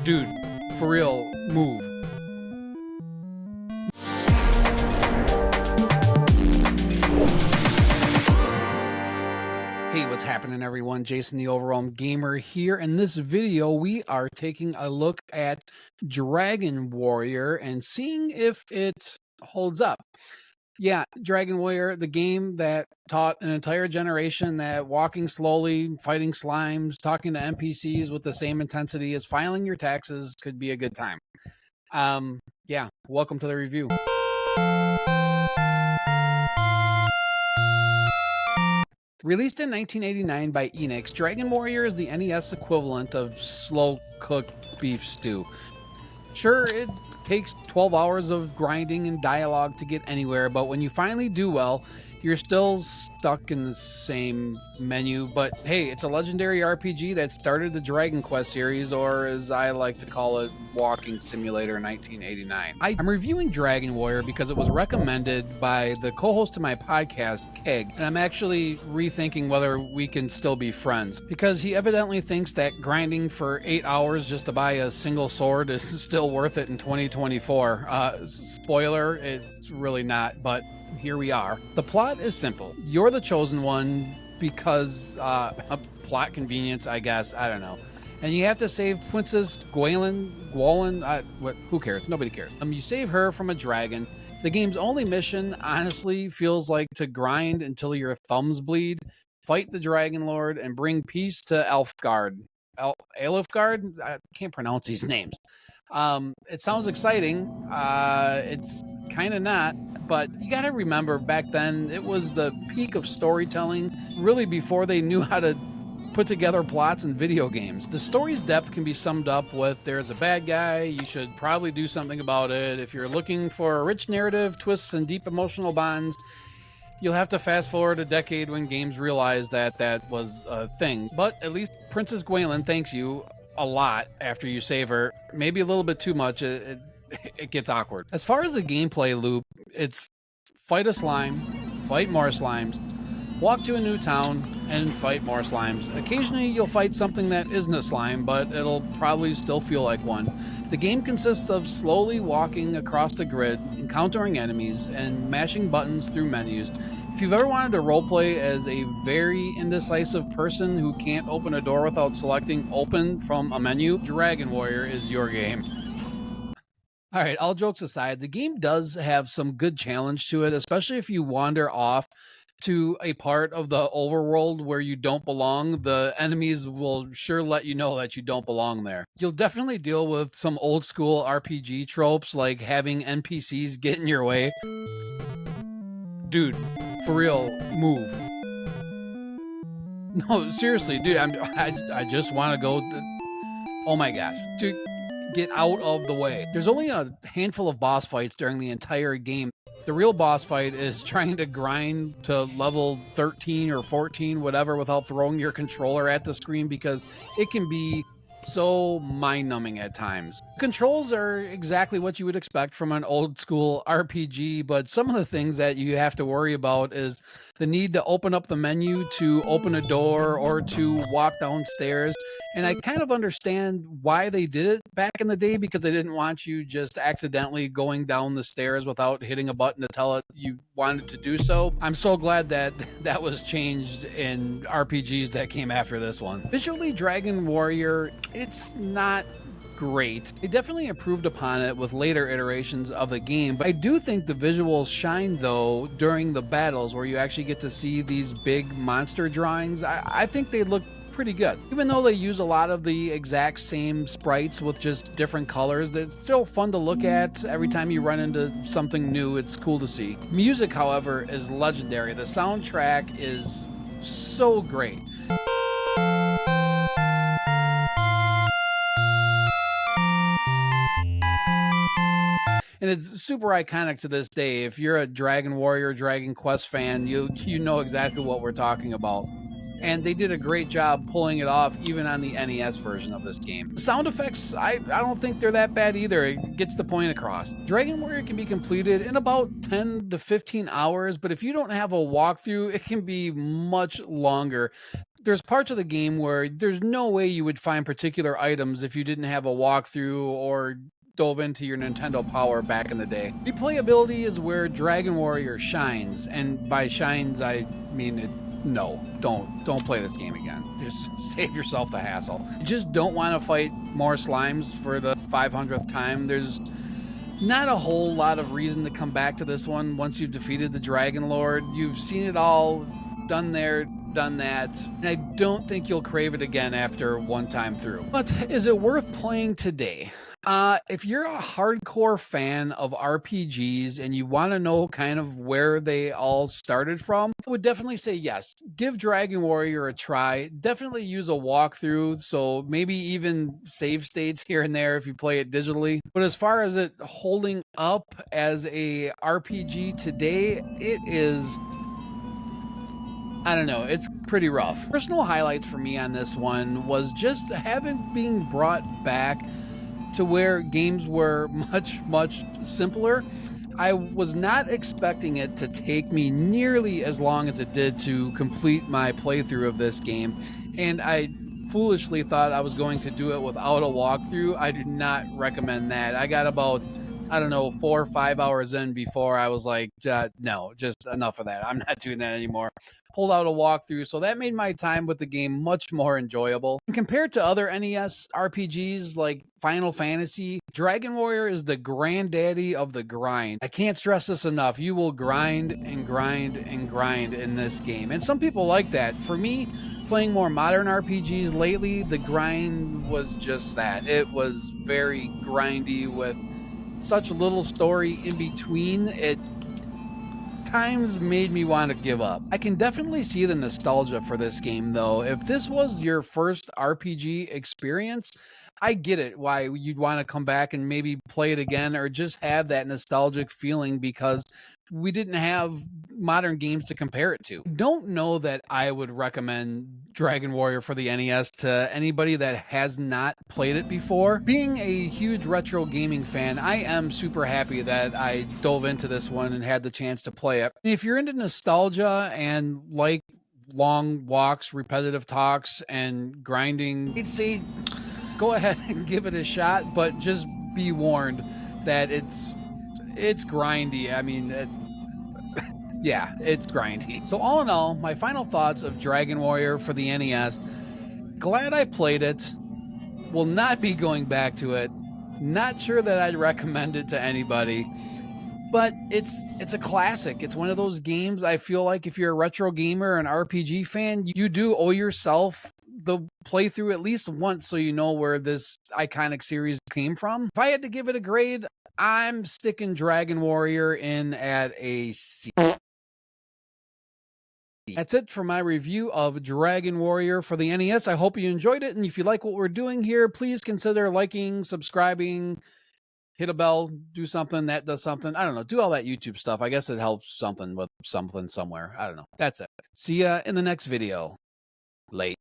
Dude, for real, move. Hey, what's happening everyone? Jason the Overwhelmed Gamer here. In this video, we are taking a look at Dragon Warrior and seeing if it holds up. Yeah, Dragon Warrior, the game that taught an entire generation that walking slowly, fighting slimes, talking to NPCs with the same intensity as filing your taxes could be a good time. Yeah, welcome to the review. Released in 1989 by Enix, Dragon Warrior is the NES equivalent of slow-cooked beef stew. Sure, it takes 12 hours of grinding and dialogue to get anywhere, but when you finally do well, you're still stuck in the same menu. But hey, it's a legendary RPG that started the Dragon Quest series, or as I like to call it, Walking Simulator 1989. I'm reviewing Dragon Warrior because it was recommended by the co-host of my podcast, Keg, and I'm actually rethinking whether we can still be friends, because he evidently thinks that grinding for 8 hours just to buy a single sword is still worth it in 2024. Spoiler, it's really not, but here we are. The plot is simple. You're the chosen one because a plot convenience, I guess. I don't know. And you have to save Princess Gwalin. Who cares? Nobody cares. You save her from a dragon. The game's only mission, honestly, feels like to grind until your thumbs bleed, fight the Dragon Lord, and bring peace to Elfgard. Elfgard? I can't pronounce these names. It sounds exciting. It's kind of not. But you got to remember, back then, it was the peak of storytelling, really before they knew how to put together plots in video games. The story's depth can be summed up with, there's a bad guy, you should probably do something about it. If you're looking for a rich narrative, twists, and deep emotional bonds, you'll have to fast forward a decade when games realized that that was a thing. But at least Princess Gwalin thanks you a lot after you save her. Maybe a little bit too much. It gets awkward. As far as the gameplay loop, it's fight a slime, fight more slimes, walk to a new town, and fight more slimes. Occasionally you'll fight something that isn't a slime, but it'll probably still feel like one. The game consists of slowly walking across the grid, encountering enemies, and mashing buttons through menus. If you've ever wanted to roleplay as a very indecisive person who can't open a door without selecting open from a menu, Dragon Warrior is your game. All right, all jokes aside, the game does have some good challenge to it, especially if you wander off to a part of the overworld where you don't belong. The enemies will sure let you know that you don't belong there. You'll definitely deal with some old school RPG tropes, like having NPCs get in your way. Dude, for real, move. No, seriously, dude, I just want to go. Oh my gosh, dude. Get out of the way. There's only a handful of boss fights during the entire game. The real boss fight is trying to grind to level 13 or 14, whatever, without throwing your controller at the screen, because it can be so mind-numbing at times. Controls are exactly what you would expect from an old school RPG, but some of the things that you have to worry about is the need to open up the menu to open a door or to walk downstairs. And I kind of understand why they did it back in the day, because they didn't want you just accidentally going down the stairs without hitting a button to tell it you wanted to do so. I'm so glad that that was changed in RPGs that came after this one. Visually, Dragon Warrior, it's not great. They definitely improved upon it with later iterations of the game, but I do think the visuals shine though during the battles where you actually get to see these big monster drawings. I think they look pretty good. Even though they use a lot of the exact same sprites with just different colors, it's still fun to look at. Every time you run into something new, it's cool to see. Music, however, is legendary. The soundtrack is so great. And it's super iconic to this day. If you're a Dragon Warrior, Dragon Quest fan, you know exactly what we're talking about. And they did a great job pulling it off even on the NES version of this game. The sound effects, I don't think they're that bad either. It gets the point across. Dragon Warrior can be completed in about 10 to 15 hours, but if you don't have a walkthrough, it can be much longer. there's parts of the game where there's no way you would find particular items if you didn't have a walkthrough or dove into your Nintendo Power back in the day. Replayability is where Dragon Warrior shines, and by shines I mean it. No, don't play this game again. Just save yourself the hassle. You just don't want to fight more slimes for the 500th time. There's not a whole lot of reason to come back to this one once you've defeated the Dragon Lord. You've seen it all, done there, done that, and I don't think you'll crave it again after one time through. But is it worth playing today? If you're a hardcore fan of RPGs and you want to know kind of where they all started from, I would definitely say yes. Give Dragon Warrior a try. Definitely use a walkthrough, so maybe even save states here and there if you play it digitally. But as far as it holding up as a RPG today, it is, I don't know, it's pretty rough. Personal highlights for me on this one was just having being brought back to where games were much simpler. I was not expecting it to take me nearly as long as it did to complete my playthrough of this game, and I foolishly thought I was going to do it without a walkthrough. I do not recommend that. I got about, I don't know, 4 or 5 hours in before I was like, no, just enough of that. I'm not doing that anymore. Pulled out a walkthrough, so that made my time with the game much more enjoyable. And compared to other NES RPGs like Final Fantasy, Dragon Warrior is the granddaddy of the grind. I can't stress this enough. You will grind and grind and grind in this game. And some people like that. For me, playing more modern RPGs lately, the grind was just that. It was very grindy with such little story in between. It times made me want to give up. I can definitely see the nostalgia for this game though. If this was your first RPG experience, I get it why you'd want to come back and maybe play it again or just have that nostalgic feeling because we didn't have modern games to compare it to. Don't know that I would recommend Dragon Warrior for the NES to anybody that has not played it before. Being a huge retro gaming fan, I am super happy that I dove into this one and had the chance to play it. If you're into nostalgia and like long walks, repetitive talks, and grinding, I'd say go ahead and give it a shot, but just be warned that it's grindy. I mean, yeah, it's grindy. So all in all, my final thoughts of Dragon Warrior for the NES. Glad I played it. Will not be going back to it. Not sure that I'd recommend it to anybody. But it's a classic. It's one of those games I feel like if you're a retro gamer, an RPG fan, you do owe yourself the playthrough at least once so you know where this iconic series came from. If I had to give it a grade, I'm sticking Dragon Warrior in at a C. That's it for my review of Dragon Warrior for the NES. I hope you enjoyed it, and if you like what we're doing here, please consider liking, subscribing, hit a bell, do something that does something. I don't know, do all that YouTube stuff. I guess it helps something with something somewhere. I don't know. That's it. See ya in the next video. Late.